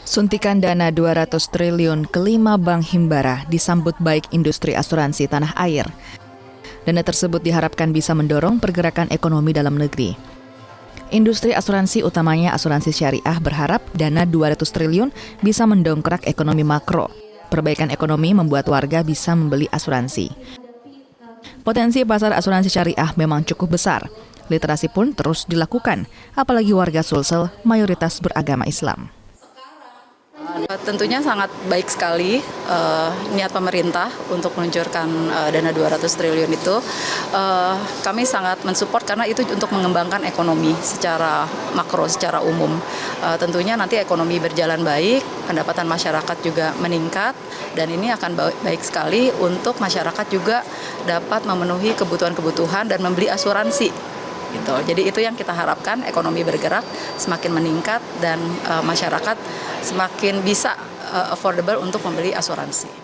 Suntikan dana 200 triliun ke 5 bank himbara disambut baik industri asuransi tanah air. Dana tersebut diharapkan bisa mendorong pergerakan ekonomi dalam negeri. Industri asuransi utamanya asuransi syariah berharap dana 200 triliun bisa mendongkrak ekonomi makro. Perbaikan ekonomi membuat warga bisa membeli asuransi. Potensi pasar asuransi syariah memang cukup besar. Literasi pun terus dilakukan, apalagi warga Sulsel mayoritas beragama Islam. Tentunya sangat baik sekali niat pemerintah untuk meluncurkan dana 200 triliun itu. Kami sangat mensupport karena itu untuk mengembangkan ekonomi secara makro, secara umum. Tentunya nanti ekonomi berjalan baik, pendapatan masyarakat juga meningkat, dan ini akan baik sekali untuk masyarakat juga dapat memenuhi kebutuhan-kebutuhan dan membeli asuransi. Gitu. Jadi itu yang kita harapkan, ekonomi bergerak semakin meningkat dan masyarakat semakin bisa affordable untuk membeli asuransi.